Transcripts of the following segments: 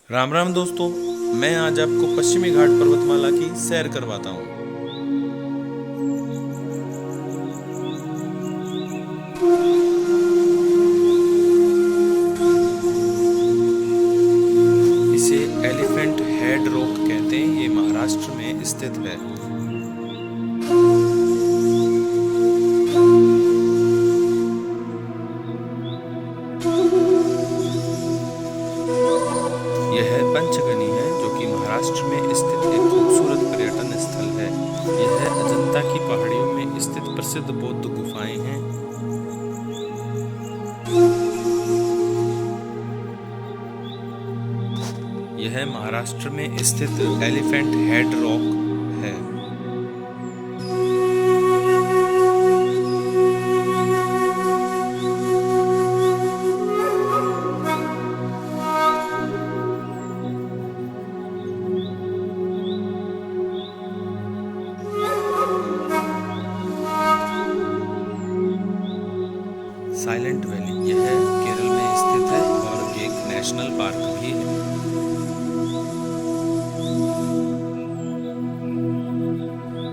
राम राम दोस्तों, मैं आज आपको पश्चिमी घाट पर्वतमाला की सैर करवाता हूँ। इसे एलिफेंट हेड रॉक कहते हैं। ये महाराष्ट्र में स्थित है। यह पंचगनी है, जो कि महाराष्ट्र में स्थित एक खूबसूरत पर्यटन स्थल है। यह अजंता की पहाड़ियों में स्थित प्रसिद्ध बौद्ध गुफाएं हैं। यह महाराष्ट्र में स्थित एलिफेंट हेड रॉक है। साइलेंट वैली यह केरल में स्थित है और एक नेशनल पार्क भी है।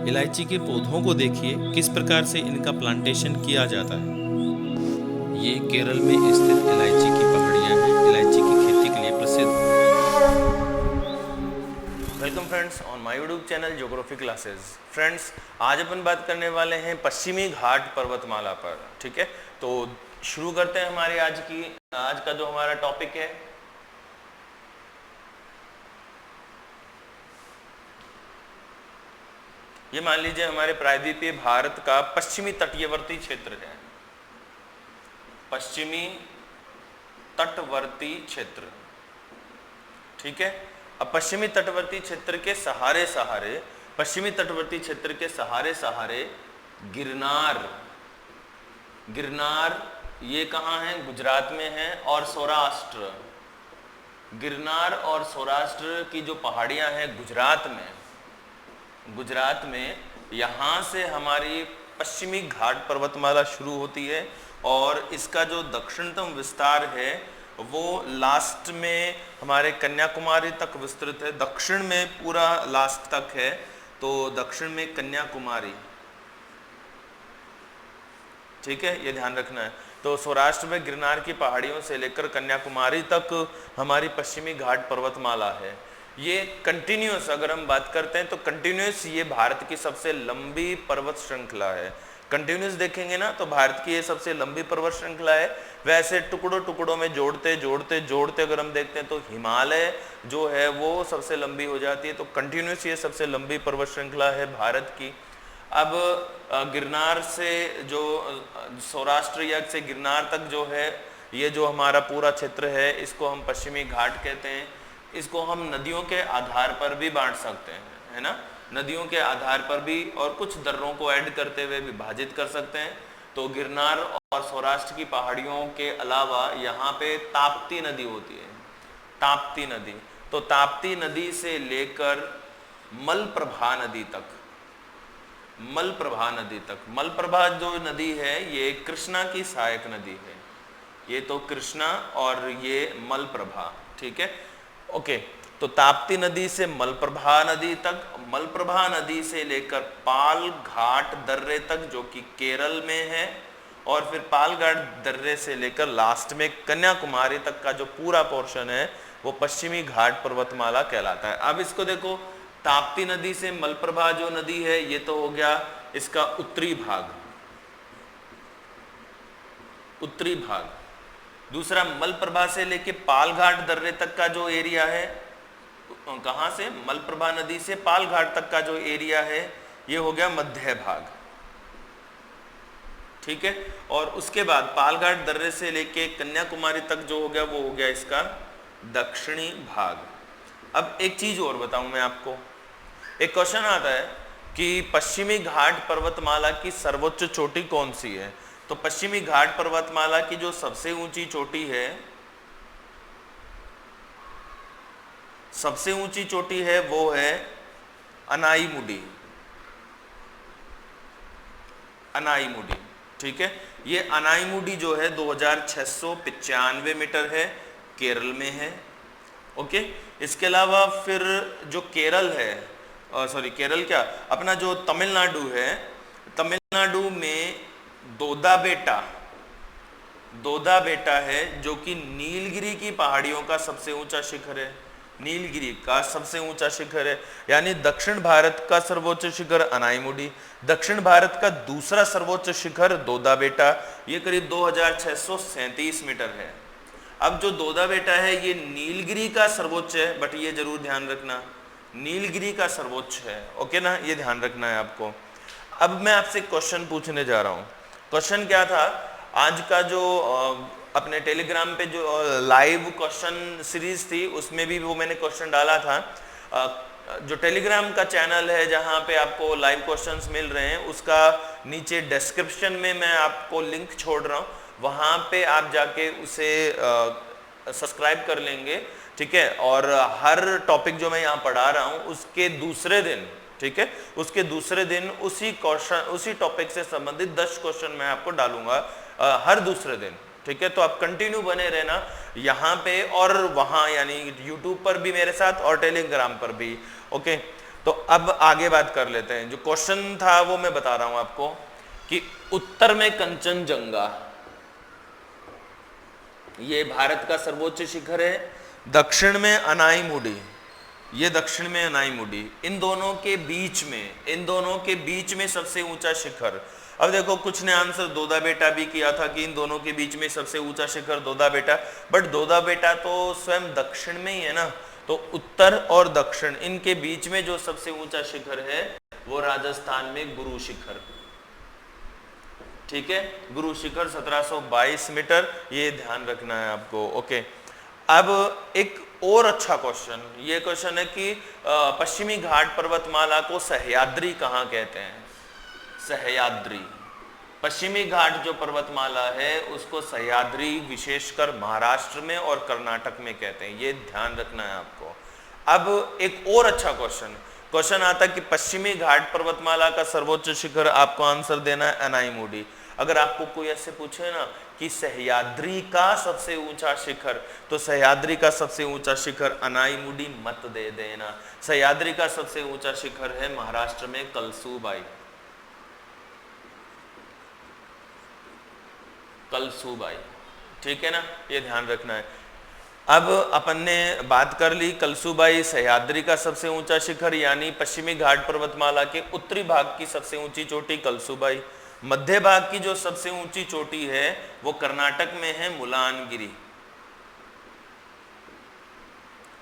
इलायची के पौधों को देखिए, किस प्रकार से इनका प्लांटेशन किया जाता है। ये केरल में स्थित इलायची की पहाड़ियाँ हैं, इलायची की खेती के लिए प्रसिद्ध। Welcome friends on my YouTube channel geography classes. Friends, आज अपन बात करने वाले हैं पश्चिमी घाट पर्वतमाला पर। ठीक है, तो शुरू करते हैं हमारे आज का जो हमारा टॉपिक है। ये मान लीजिए हमारे प्रायद्वीपीय भारत का पश्चिमी तटवर्ती क्षेत्र है। पश्चिमी तटवर्ती क्षेत्र, ठीक है। अब पश्चिमी तटवर्ती क्षेत्र के सहारे सहारे गिरनार ये कहाँ है? गुजरात में है। और गिरनार और सौराष्ट्र की जो पहाड़ियाँ हैं गुजरात में यहाँ से हमारी पश्चिमी घाट पर्वतमाला शुरू होती है और इसका जो दक्षिणतम विस्तार है वो लास्ट में हमारे कन्याकुमारी तक विस्तृत है। दक्षिण में पूरा लास्ट तक है, तो दक्षिण में कन्याकुमारी, ठीक है, ये ध्यान रखना है। तो सौराष्ट्र में गिरनार की पहाड़ियों से लेकर कन्याकुमारी तक हमारी पश्चिमी घाट पर्वतमाला है। ये कंटिन्यूस, अगर हम बात करते हैं तो कंटिन्यूस ये भारत की सबसे लंबी पर्वत श्रृंखला है। कंटिन्यूस देखेंगे ना तो भारत की ये सबसे लंबी पर्वत श्रृंखला है। वैसे टुकड़ों में जोड़ते अगर हम देखते हैं तो हिमालय जो है वो सबसे लंबी हो जाती है। तो कंटिन्यूस ये सबसे लंबी पर्वत श्रृंखला है भारत की। अब गिरनार से जो सौराष्ट्र यज्ञ से गिरनार तक जो है, ये जो हमारा पूरा क्षेत्र है, इसको हम पश्चिमी घाट कहते हैं। इसको हम नदियों के आधार पर भी बांट सकते हैं, है ना। नदियों के आधार पर भी और कुछ दर्रों को ऐड करते हुए विभाजित कर सकते हैं। तो गिरनार और सौराष्ट्र की पहाड़ियों के अलावा यहाँ पे ताप्ती नदी होती है। ताप्ती नदी, तो ताप्ती नदी से लेकर मलप्रभा नदी तक मलप्रभा जो नदी है ये कृष्णा की सहायक नदी है। ये तो कृष्णा और ये मलप्रभा, ठीक है, ओके। तो ताप्ती नदी से मलप्रभा नदी से लेकर पाल घाट दर्रे तक जो कि केरल में है, और फिर पाल घाट दर्रे से लेकर लास्ट में कन्याकुमारी तक का जो पूरा पोर्शन है वो पश्चिमी घाट पर्वतमाला कहलाता है। अब इसको देखो, ताप्ती नदी से मलप्रभा जो नदी है ये तो हो गया इसका उत्तरी भाग। दूसरा, मलप्रभा से लेके पालघाट दर्रे तक का जो एरिया है, कहां से? मलप्रभा नदी से पालघाट तक का जो एरिया है ये हो गया मध्य भाग, ठीक है। और उसके बाद पालघाट दर्रे से लेके कन्याकुमारी तक जो हो गया वो हो गया इसका दक्षिणी भाग। अब एक चीज और बताऊं मैं आपको, एक क्वेश्चन आता है कि पश्चिमी घाट पर्वतमाला की सर्वोच्च चोटी कौन सी है? तो पश्चिमी घाट पर्वतमाला की जो सबसे ऊंची चोटी है वो है अनाईमुडी, ठीक है। ये अनाईमुडी जो है 2695 मीटर है, केरल में है। ओके। इसके अलावा फिर जो केरल है, सॉरी केरल क्या, अपना जो तमिलनाडु है, तमिलनाडु में दोदा बेटा है जो कि नीलगिरी की पहाड़ियों का सबसे ऊंचा शिखर है। नीलगिरी का सबसे ऊंचा शिखर है, यानी दक्षिण भारत का सर्वोच्च शिखर अनाईमुडी, दक्षिण भारत का दूसरा सर्वोच्च शिखर दोदा बेटा, ये करीब 2637 मीटर है। अब जो दोदा बेटा है ये नीलगिरी का सर्वोच्च है, बट ये जरूर ध्यान रखना नीलगिरी का सर्वोच्च है, ओके ना, ये ध्यान रखना है आपको। अब मैं आपसे क्वेश्चन पूछने जा रहा हूँ। क्वेश्चन क्या था, आज का जो अपने टेलीग्राम पे जो लाइव क्वेश्चन सीरीज थी उसमें भी वो मैंने क्वेश्चन डाला था। जो टेलीग्राम का चैनल है जहाँ पे आपको लाइव क्वेश्चंस मिल रहे हैं, उसका नीचे डिस्क्रिप्शन में मैं आपको लिंक छोड़ रहा हूँ, वहाँ पे आप जाके उसे सब्सक्राइब कर लेंगे, ठीक है। और हर टॉपिक जो मैं यहाँ पढ़ा रहा हूँ उसके दूसरे दिन, ठीक है, उसके दूसरे दिन उसी क्वेश्चन उसी टॉपिक से संबंधित 10 क्वेश्चन मैं आपको डालूंगा हर दूसरे दिन, ठीक है। तो आप कंटिन्यू बने रहना यहाँ पे और वहाँ, यानी यूट्यूब पर भी मेरे साथ और टेलीग्राम पर भी, ओके। तो अब आगे बात कर लेते हैं। जो क्वेश्चन था वो मैं बता रहा हूँ आपको कि उत्तर में कंचनजंगा ये भारत का सर्वोच्च शिखर है, दक्षिण में अनाईमुडी, ये दक्षिण में अनाईमुडी, इन दोनों के बीच में सबसे ऊंचा शिखर। अब देखो कुछ ने आंसर दोदा बेटा भी किया था कि इन दोनों के बीच में सबसे ऊंचा शिखर दोदा बेटा, बट दोदा बेटा तो स्वयं दक्षिण में ही है ना, तो उत्तर और दक्षिण इनके बीच में जो सबसे ऊंचा शिखर है वो राजस्थान में गुरु शिखर, ठीक है, गुरु शिखर 1722 मीटर, ये ध्यान रखना है आपको, ओके। अब एक और अच्छा क्वेश्चन, ये क्वेश्चन है कि पश्चिमी घाट पर्वतमाला को सह्याद्री कहाँ कहते हैं? सह्याद्री, पश्चिमी घाट जो पर्वतमाला है उसको सह्याद्री विशेषकर महाराष्ट्र में और कर्नाटक में कहते हैं, ये ध्यान रखना है आपको। अब एक और अच्छा क्वेश्चन आता है कि पश्चिमी घाट पर्वतमाला का सर्वोच्च शिखर, आपको आंसर देना है अनाईमुडी। अगर आपको कोई ऐसे पूछे ना कि सह्याद्री का सबसे ऊंचा शिखर, तो सह्याद्री का सबसे ऊंचा शिखर अनाईमुडी मत दे देना। सह्याद्री का सबसे ऊंचा शिखर है महाराष्ट्र में कलसूबाई, कलसूबाई, ठीक है ना, ये ध्यान रखना है। अब अपन ने बात कर ली कलसूबाई, सह्याद्री का सबसे ऊंचा शिखर, यानी पश्चिमी घाट पर्वतमाला के उत्तरी भाग की सबसे ऊंची चोटी कलसूबाई। मध्य भाग की जो सबसे ऊंची चोटी है वो कर्नाटक में है मुलानगिरी,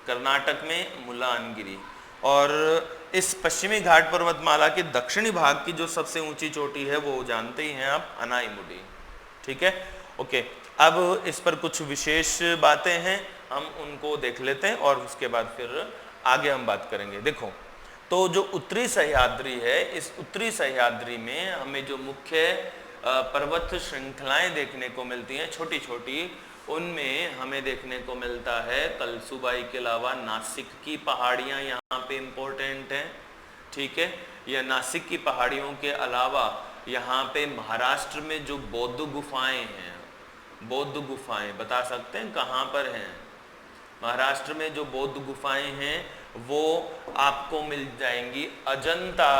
कर्नाटक में मुलानगिरी। और इस पश्चिमी घाट पर्वतमाला के दक्षिणी भाग की जो सबसे ऊंची चोटी है वो जानते ही हैं आप, अनाईमुडी, ठीक है, ओके। अब इस पर कुछ विशेष बातें हैं, हम उनको देख लेते हैं और उसके बाद फिर आगे हम बात करेंगे। देखो, तो जो उत्तरी सह्याद्री है, इस उत्तरी सह्याद्री में हमें जो मुख्य पर्वत श्रृंखलाएं देखने को मिलती हैं छोटी छोटी, उनमें हमें देखने को मिलता है कलसूबाई के अलावा नासिक की पहाड़ियां यहाँ पे इम्पोर्टेंट हैं, ठीक है। यह नासिक की पहाड़ियों के अलावा यहाँ पे महाराष्ट्र में जो बौद्ध गुफाएं हैं, बौद्ध गुफाएं बता सकते हैं कहाँ पर हैं? महाराष्ट्र में जो बौद्ध गुफाएं हैं वो आपको मिल जाएंगी अजंता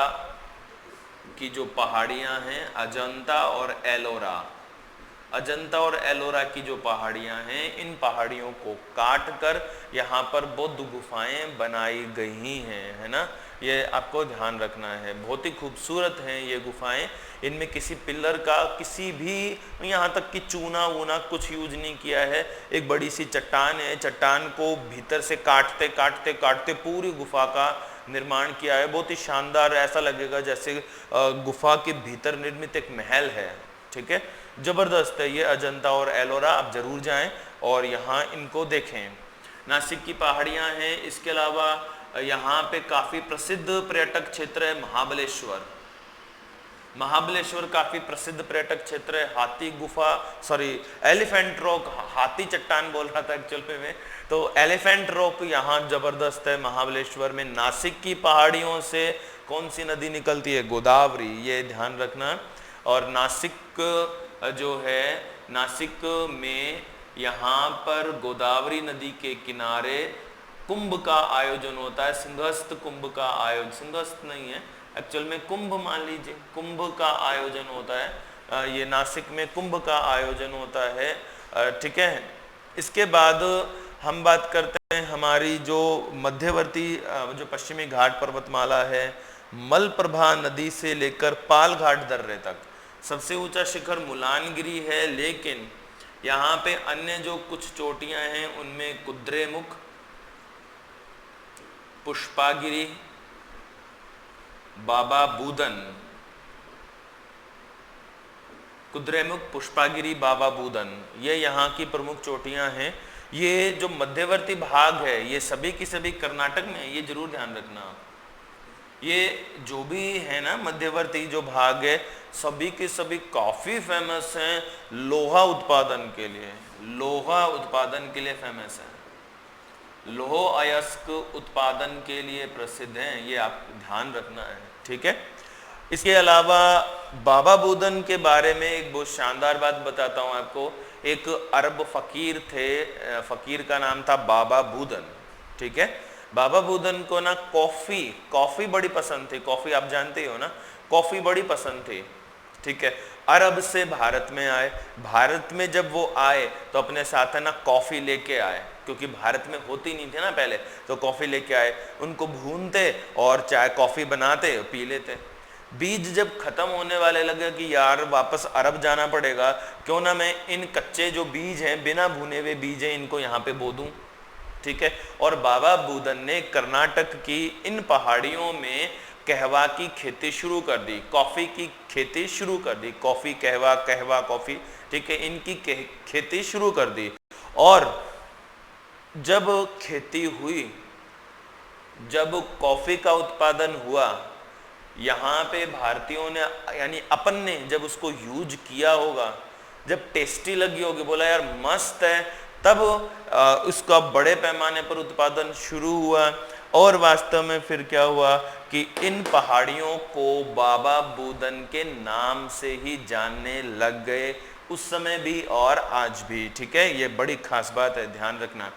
की जो पहाड़ियां हैं, अजंता और एलोरा, अजंता और एलोरा की जो पहाड़ियां हैं, इन पहाड़ियों को काट कर यहाँ पर बौद्ध गुफाएं बनाई गई हैं, है ना, ये आपको ध्यान रखना है। बहुत ही खूबसूरत हैं ये गुफाएं, इनमें किसी पिलर का, किसी भी यहाँ तक कि चूना वूना कुछ यूज नहीं किया है। एक बड़ी सी चट्टान है, चट्टान को भीतर से काटते काटते काटते पूरी गुफा का निर्माण किया है। बहुत ही शानदार, ऐसा लगेगा जैसे गुफा के भीतर निर्मित एक महल है, ठीक है, जबरदस्त है ये अजंता और एलोरा। आप जरूर जाएं और यहाँ इनको देखें। नासिक की पहाड़ियाँ हैं, इसके अलावा यहाँ पे काफ़ी प्रसिद्ध पर्यटक क्षेत्र है महाबलेश्वर। महाबलेश्वर काफ़ी प्रसिद्ध पर्यटक क्षेत्र है। हाथी गुफा, सॉरी एलिफेंट रॉक, हाथी चट्टान बोल रहा था एक्चुअल पे में, तो एलिफेंट रॉक यहाँ जबरदस्त है महाबलेश्वर में। नासिक की पहाड़ियों से कौन सी नदी निकलती है? गोदावरी, ये ध्यान रखना। और नासिक जो है, नासिक में यहाँ पर गोदावरी नदी के किनारे कुंभ का आयोजन होता है, सिंहस्थ कुंभ का आयोजन, सिंहस्थ नहीं है एक्चुअल में, कुंभ मान लीजिए, कुंभ का आयोजन होता है, ये नासिक में कुंभ का आयोजन होता है, ठीक है। इसके बाद हम बात करते हैं हमारी जो मध्यवर्ती जो पश्चिमी घाट पर्वतमाला है, मलप्रभा नदी से लेकर पालघाट दर्रे तक। सबसे ऊंचा शिखर मुलानगिरी है, लेकिन यहाँ पे अन्य जो कुछ चोटियां हैं उनमें कुद्रेमुख, पुष्पागिरी, बाबा बूदन, कुद्रेमुख, पुष्पागिरी, बाबा बूदन, ये यहाँ की प्रमुख चोटियां हैं। ये जो मध्यवर्ती भाग है ये सभी की सभी कर्नाटक में है, ये जरूर ध्यान रखना। ये जो भी है ना मध्यवर्ती जो भाग है, सभी के सभी काफी फेमस हैं लोहा उत्पादन के लिए, लोहा उत्पादन के लिए फेमस है, लोह अयस्क उत्पादन के लिए प्रसिद्ध हैं, ये आप ध्यान रखना है, ठीक है। इसके अलावा बाबा बूदन के बारे में एक बहुत शानदार बात बताता हूँ आपको। एक अरब फकीर थे, फकीर का नाम था बाबा बूदन, ठीक है। बाबा बूदन को ना कॉफी बड़ी पसंद थी, कॉफी आप जानते हो ना, कॉफी बड़ी पसंद थी, ठीक है। अरब से भारत में आए, भारत में जब वो आए तो अपने साथ है ना कॉफी लेके आए, क्योंकि भारत में होती नहीं थी ना पहले, तो कॉफी लेके आए, उनको भूनते और चाय कॉफी बनाते पी लेते। बीज जब खत्म होने वाले लगे कि यार वापस अरब जाना पड़ेगा, क्यों ना मैं इन कच्चे जो बीज हैं, बिना भुने हुए बीज हैं, इनको यहाँ पे बो दूं, ठीक है। और बाबा बूदन ने कर्नाटक की इन पहाड़ियों में कहवा की खेती शुरू कर दी, कॉफी की खेती शुरू कर दी, कॉफी कहवा, कहवा कॉफी, ठीक है, इनकी खेती शुरू कर दी। और जब खेती हुई, जब कॉफी का उत्पादन हुआ, यहाँ पे भारतीयों ने यानी अपन ने जब उसको यूज किया होगा, जब टेस्टी लगी होगी, बोला यार मस्त है, तब उसका बड़े पैमाने पर उत्पादन शुरू हुआ। और वास्तव में फिर क्या हुआ कि इन पहाड़ियों को बाबा बूदन के नाम से ही जानने लग गए, उस समय भी और आज भी, ठीक है। ये बड़ी खास बात है, ध्यान रखना।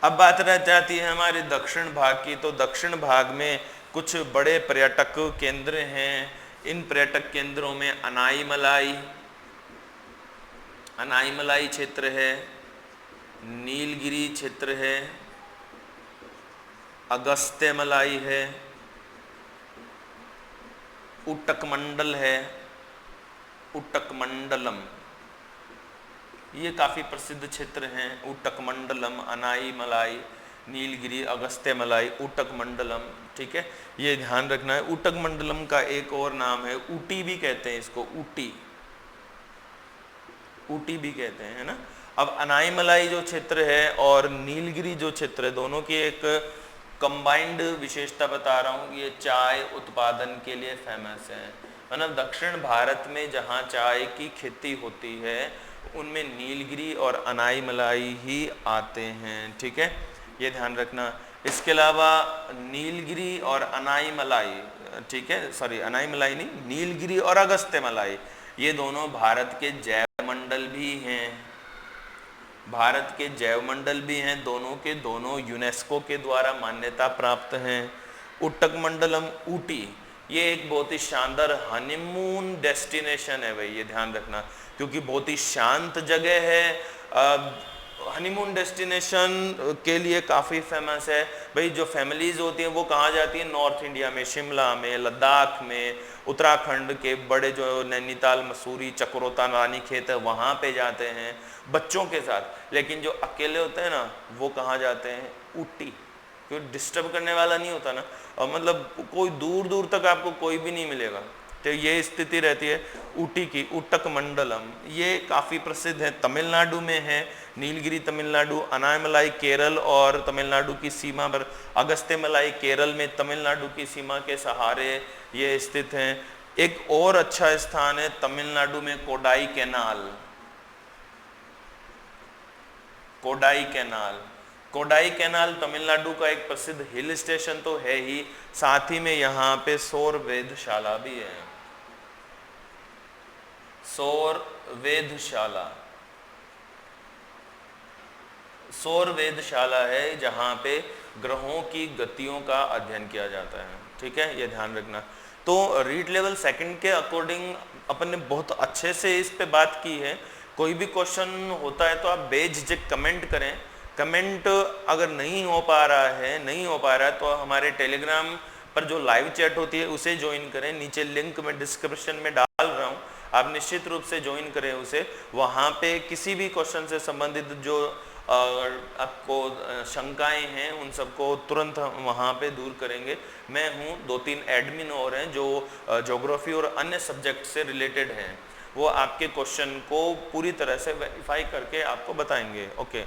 अब बात रह जाती है हमारे दक्षिण भाग की, तो दक्षिण भाग में कुछ बड़े पर्यटक केंद्र हैं। इन पर्यटक केंद्रों में अनाईमलाई क्षेत्र है, नीलगिरी क्षेत्र है, अगस्त्यमलाई है, उट्टकमंडल है, उट्टकमंडलम, ये काफ़ी प्रसिद्ध क्षेत्र हैं। उट्टकमंडलम, अनाईमलाई, नीलगिरी, अगस्त्यमलाई, उट्टकमंडलम, ठीक है, ये ध्यान रखना है। उट्टकमंडलम का एक और नाम है ऊटी भी कहते हैं इसको, ऊटी भी कहते हैं, है ना। अब अनाईमलाई जो क्षेत्र है और नीलगिरी जो क्षेत्र है, दोनों की एक कंबाइंड विशेषता बता रहा हूँ। ये चाय उत्पादन के लिए फेमस है, मतलब दक्षिण भारत में जहाँ चाय की खेती होती है उनमें नीलगिरी और अनाईमलाई ही आते हैं, ठीक है, ये ध्यान रखना। इसके अलावा नीलगिरी और अनाईमलाई, ठीक है, सॉरी अनाईमलाई नहीं, नीलगिरी और अगस्त्यमलाई, ये दोनों भारत के जैव मंडल भी हैं, भारत के जैव मंडल भी हैं, दोनों के दोनों यूनेस्को के द्वारा मान्यता प्राप्त हैं। उट्टकमंडलम, ऊटी, ये एक बहुत ही शानदार हनीमून डेस्टिनेशन है भाई, ये ध्यान रखना, क्योंकि बहुत ही शांत जगह है। हनीमून डेस्टिनेशन के लिए काफ़ी फेमस है भाई। जो फैमिलीज होती हैं वो कहाँ जाती हैं, नॉर्थ इंडिया में, शिमला में, लद्दाख में, उत्तराखंड के बड़े जो नैनीताल, मसूरी, चक्रोता, रानीखेत है, वहाँ पे जाते हैं बच्चों के साथ। लेकिन जो अकेले होते हैं ना वो कहाँ जाते हैं, ऊटी, क्योंकि डिस्टर्ब करने वाला नहीं होता ना, और मतलब कोई दूर दूर तक आपको कोई भी नहीं मिलेगा, तो ये स्थिति रहती है ऊटी की। उट्टकमंडलम ये काफ़ी प्रसिद्ध है, तमिलनाडु में है, नीलगिरी तमिलनाडु, अनाईमलाई केरल और तमिलनाडु की सीमा पर, अगस्त्यमलाई केरल में तमिलनाडु की सीमा के सहारे ये स्थित हैं। एक और अच्छा स्थान है तमिलनाडु में, Kodai canal, Kodai canal. Kodai canal Tamil Nadu का एक प्रसिद्ध हिल स्टेशन तो है ही, साथ ही में यहाँ पे सौर वेधशाला भी है, सौर वेधशाला, सौर वेधशाला है जहाँ पे ग्रहों की गतियों का अध्ययन किया जाता है। ठीक है, ये ध्यान रखना। तो रीड लेवल सेकंड के अकॉर्डिंग अपन ने बहुत अच्छे से इस पे बात की है। कोई भी क्वेश्चन होता है तो आप बेझिझक कमेंट करें। कमेंट अगर नहीं हो पा रहा है तो हमारे टेलीग्राम पर जो लाइव चैट होती है उसे ज्वाइन करें। नीचे लिंक मैं डिस्क्रिप्शन में डाल रहा हूँ, आप निश्चित रूप से ज्वाइन करें उसे। वहाँ पे किसी भी क्वेश्चन से संबंधित जो आपको शंकाएं हैं उन सबको तुरंत वहाँ पे दूर करेंगे। मैं हूँ, 2-3 एडमिन और हैं जो ज्योग्राफी और अन्य सब्जेक्ट से रिलेटेड हैं, वो आपके क्वेश्चन को पूरी तरह से वेरीफाई करके आपको बताएंगे। ओके,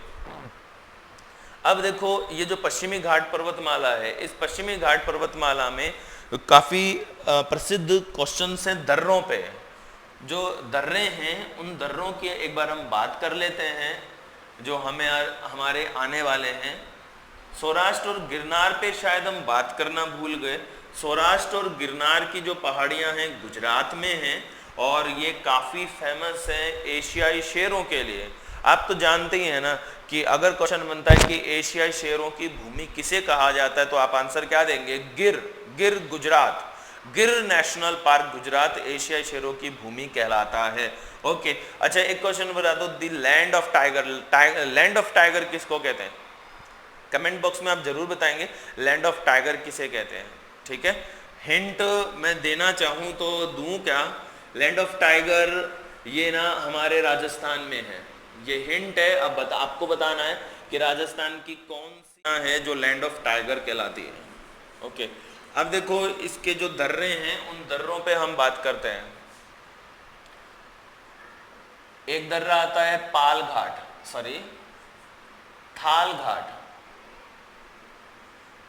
अब देखो ये जो पश्चिमी घाट पर्वतमाला है, इस पश्चिमी घाट पर्वतमाला में काफ़ी प्रसिद्ध क्वेश्चंस हैं दर्रों पे। जो दर्रे हैं उन दर्रों की एक बार हम बात कर लेते हैं जो हमारे आने वाले हैं। सौराष्ट्र और गिरनार पे शायद हम बात करना भूल गए। सौराष्ट्र और गिरनार की जो पहाड़ियां हैं गुजरात में हैं और ये काफ़ी फेमस है एशियाई शेरों के लिए। आप तो जानते ही हैं ना कि अगर क्वेश्चन बनता है कि एशियाई शेरों की भूमि किसे कहा जाता है तो आप आंसर क्या देंगे? गिर गुजरात। गिर नेशनल पार्क गुजरात एशियाई शेरों की भूमि कहलाता है। ओके, अच्छा एक क्वेश्चन बता दो, the land of tiger, land of tiger किसको कहते हैं? कमेंट बॉक्स में आप जरूर बताएंगे लैंड ऑफ टाइगर किसे कहते हैं। ठीक है, हिंट मैं देना चाहूँ तो दूं क्या? लैंड ऑफ टाइगर ये ना हमारे राजस्थान में है, ये हिंट है। अब आपको बताना है कि राजस्थान की कौन सी है जो लैंड ऑफ टाइगर कहलाती है। ओके, अब देखो इसके जो दर्रे हैं उन दर्रों पे हम बात करते हैं। एक दर्रा आता है थाल घाट।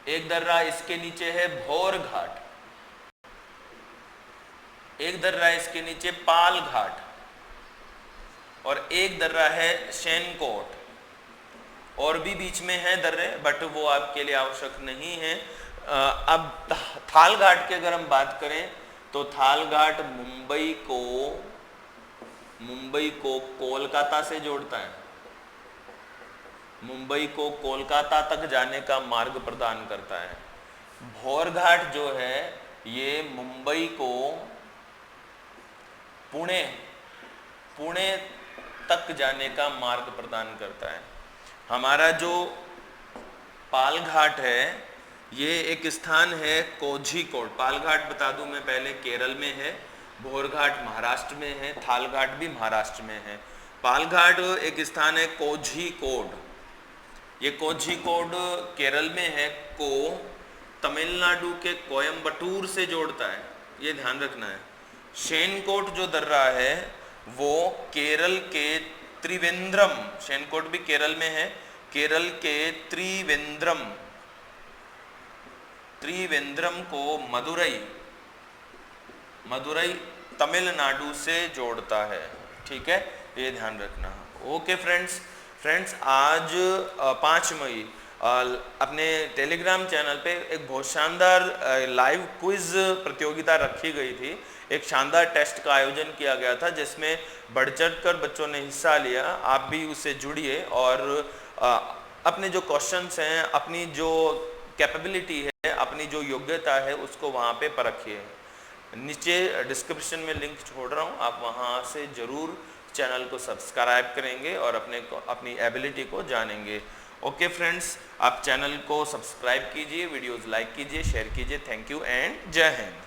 एक दर्रा इसके नीचे है भौर घाट। एक दर्रा इसके नीचे पाल घाट और एक दर्रा है शैनकोट। और भी बीच में है दर्रे बट वो आपके लिए आवश्यक नहीं है। अब थाल घाट की अगर हम बात करें तो थाल घाट मुंबई को कोलकाता से जोड़ता है। मुंबई को कोलकाता तक जाने का मार्ग प्रदान करता है। भौर घाट जो है ये मुंबई को पुणे तक जाने का मार्ग प्रदान करता है। हमारा जो पाल घाट है ये एक स्थान है कोझीकोड। पाल घाट बता दूं मैं पहले केरल में है, भौर घाट महाराष्ट्र में है, थाल घाट भी महाराष्ट्र में है। पाल घाट एक स्थान है कोझीकोड, ये कोझीकोड केरल में है। को तमिलनाडु के कोयम्बटूर से जोड़ता है, ये ध्यान रखना है। शैनकोट जो दर्रा है वो केरल के त्रिवेंद्रम, शैनकोट भी केरल में है, केरल के त्रिवेंद्रम को मदुरई तमिलनाडु से जोड़ता है। ठीक है, ये ध्यान रखना। ओके फ्रेंड्स आज 5 मई अपने टेलीग्राम चैनल पे एक बहुत शानदार लाइव क्विज प्रतियोगिता रखी गई थी। एक शानदार टेस्ट का आयोजन किया गया था जिसमें बढ़ चढ़ कर बच्चों ने हिस्सा लिया। आप भी उससे जुड़िए और अपने जो क्वेश्चंस हैं, अपनी जो कैपेबिलिटी है, अपनी जो योग्यता है उसको वहाँ पे परखिए। नीचे डिस्क्रिप्शन में लिंक छोड़ रहा हूँ, आप वहाँ से ज़रूर चैनल को सब्सक्राइब करेंगे और अपनी एबिलिटी को जानेंगे। ओके फ्रेंड्स, आप चैनल को सब्सक्राइब कीजिए, वीडियोज़ लाइक कीजिए, शेयर कीजिए। थैंक यू एंड जय हिंद।